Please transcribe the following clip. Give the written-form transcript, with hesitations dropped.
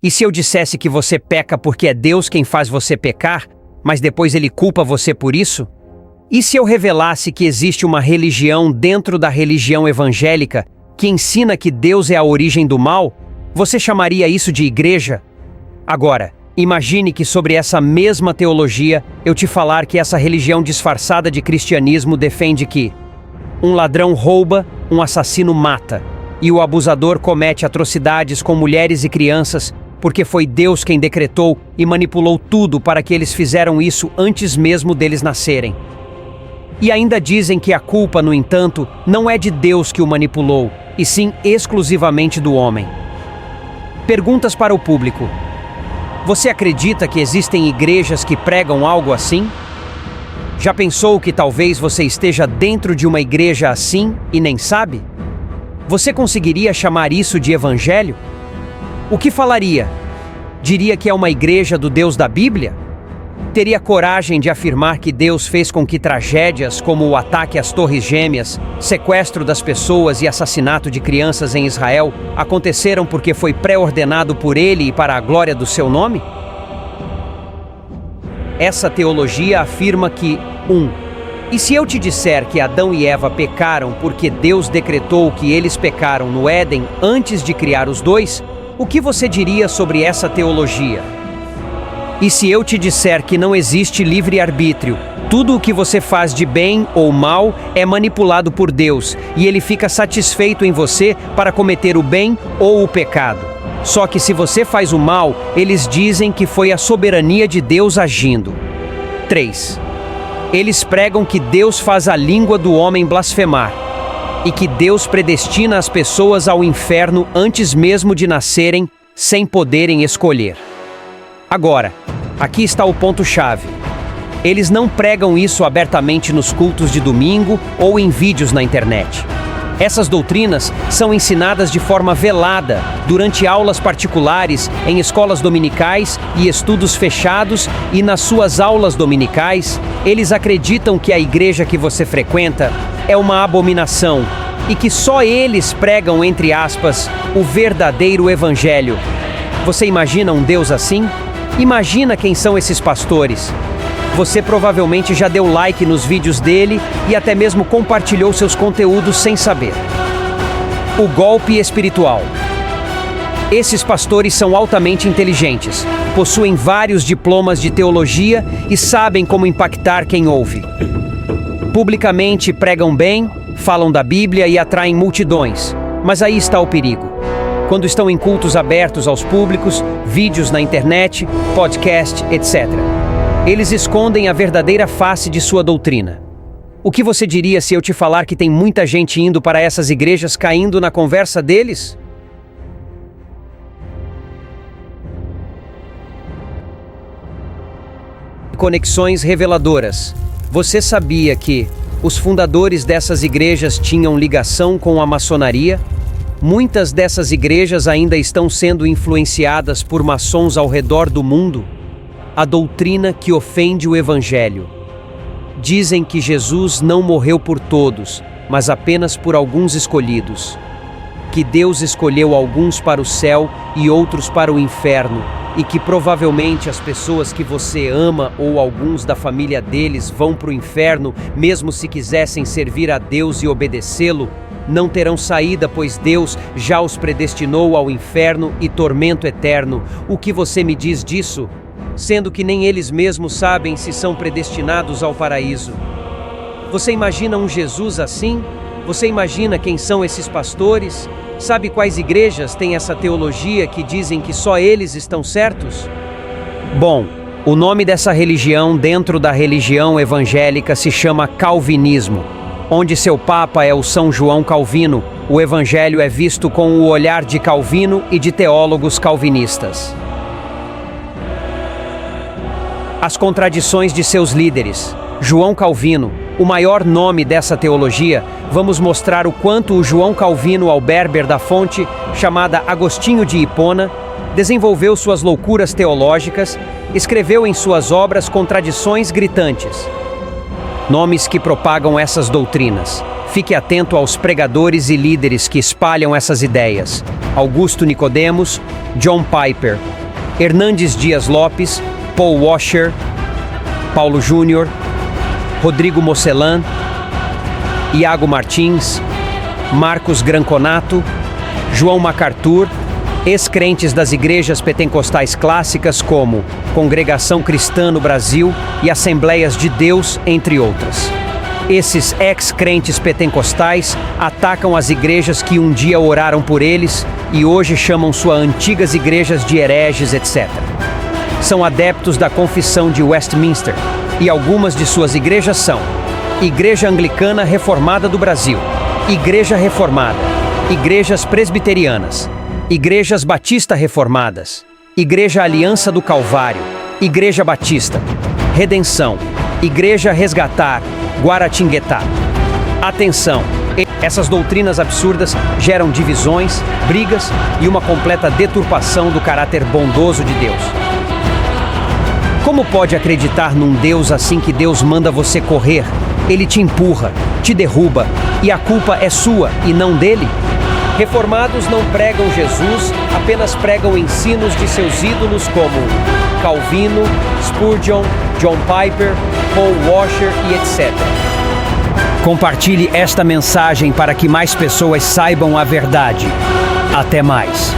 E se eu dissesse que você peca porque é Deus quem faz você pecar, mas depois ele culpa você por isso? E se eu revelasse que existe uma religião dentro da religião evangélica que ensina que Deus é a origem do mal, você chamaria isso de igreja? Agora, imagine que sobre essa mesma teologia eu te falar que essa religião disfarçada de cristianismo defende que um ladrão rouba, um assassino mata, e o abusador comete atrocidades com mulheres e crianças porque foi Deus quem decretou e manipulou tudo para que eles fizeram isso antes mesmo deles nascerem. E ainda dizem que a culpa, no entanto, não é de Deus que o manipulou, e sim exclusivamente do homem. Perguntas para o público. Você acredita que existem igrejas que pregam algo assim? Já pensou que talvez você esteja dentro de uma igreja assim e nem sabe? Você conseguiria chamar isso de evangelho? O que falaria? Diria que é uma igreja do Deus da Bíblia? Teria coragem de afirmar que Deus fez com que tragédias como o ataque às Torres Gêmeas, sequestro das pessoas e assassinato de crianças em Israel aconteceram porque foi pré-ordenado por Ele e para a glória do seu nome? Essa teologia afirma que, e se eu te disser que Adão e Eva pecaram porque Deus decretou que eles pecaram no Éden antes de criar os dois, o que você diria sobre essa teologia? E se eu te disser que não existe livre-arbítrio, tudo o que você faz de bem ou mal é manipulado por Deus e Ele fica satisfeito em você para cometer o bem ou o pecado. Só que se você faz o mal, eles dizem que foi a soberania de Deus agindo. 3. Eles pregam que Deus faz a língua do homem blasfemar e que Deus predestina as pessoas ao inferno antes mesmo de nascerem, sem poderem escolher. Agora, aqui está o ponto-chave. Eles não pregam isso abertamente nos cultos de domingo ou em vídeos na internet. Essas doutrinas são ensinadas de forma velada, durante aulas particulares, em escolas dominicais e estudos fechados, e nas suas aulas dominicais, eles acreditam que a igreja que você frequenta é uma abominação e que só eles pregam, entre aspas, o verdadeiro evangelho. Você imagina um Deus assim? Imagina quem são esses pastores. Você provavelmente já deu like nos vídeos dele e até mesmo compartilhou seus conteúdos sem saber. O golpe espiritual. Esses pastores são altamente inteligentes, possuem vários diplomas de teologia e sabem como impactar quem ouve. Publicamente pregam bem, falam da Bíblia e atraem multidões, mas aí está o perigo. Quando estão em cultos abertos aos públicos, vídeos na internet, podcast, etc. Eles escondem a verdadeira face de sua doutrina. O que você diria se eu te falar que tem muita gente indo para essas igrejas caindo na conversa deles? Conexões reveladoras. Você sabia que os fundadores dessas igrejas tinham ligação com a maçonaria? Muitas dessas igrejas ainda estão sendo influenciadas por maçons ao redor do mundo. A doutrina que ofende o Evangelho. Dizem que Jesus não morreu por todos, mas apenas por alguns escolhidos. Que Deus escolheu alguns para o céu e outros para o inferno, e que provavelmente as pessoas que você ama ou alguns da família deles vão para o inferno, mesmo se quisessem servir a Deus e obedecê-lo, não terão saída, pois Deus já os predestinou ao inferno e tormento eterno. O que você me diz disso? Sendo que nem eles mesmos sabem se são predestinados ao paraíso. Você imagina um Jesus assim? Você imagina quem são esses pastores? Sabe quais igrejas têm essa teologia que dizem que só eles estão certos? Bom, o nome dessa religião dentro da religião evangélica se chama Calvinismo, onde seu papa é o São João Calvino. O evangelho é visto com o olhar de Calvino e de teólogos calvinistas. As contradições de seus líderes. João Calvino, o maior nome dessa teologia, vamos mostrar o quanto o João Calvino Alberber da fonte, chamada Agostinho de Hipona, desenvolveu suas loucuras teológicas, escreveu em suas obras contradições gritantes. Nomes que propagam essas doutrinas. Fique atento aos pregadores e líderes que espalham essas ideias. Augusto Nicodemos, John Piper, Hernandes Dias Lopes, Paul Washer, Paulo Júnior, Rodrigo Mocellan, Iago Martins, Marcos Granconato, João MacArthur, ex-crentes das igrejas pentecostais clássicas como Congregação Cristã no Brasil e Assembleias de Deus, entre outras. Esses ex-crentes pentecostais atacam as igrejas que um dia oraram por eles e hoje chamam suas antigas igrejas de hereges, etc. São adeptos da Confissão de Westminster e algumas de suas igrejas são Igreja Anglicana Reformada do Brasil, Igreja Reformada, Igrejas Presbiterianas, Igrejas Batista Reformadas, Igreja Aliança do Calvário, Igreja Batista, Redenção, Igreja Resgatar, Guaratinguetá. Atenção! Essas doutrinas absurdas geram divisões, brigas e uma completa deturpação do caráter bondoso de Deus. Como pode acreditar num Deus assim que Deus manda você correr? Ele te empurra, te derruba e a culpa é sua e não dele? Reformados não pregam Jesus, apenas pregam ensinos de seus ídolos como Calvino, Spurgeon, John Piper, Paul Washer e etc. Compartilhe esta mensagem para que mais pessoas saibam a verdade. Até mais.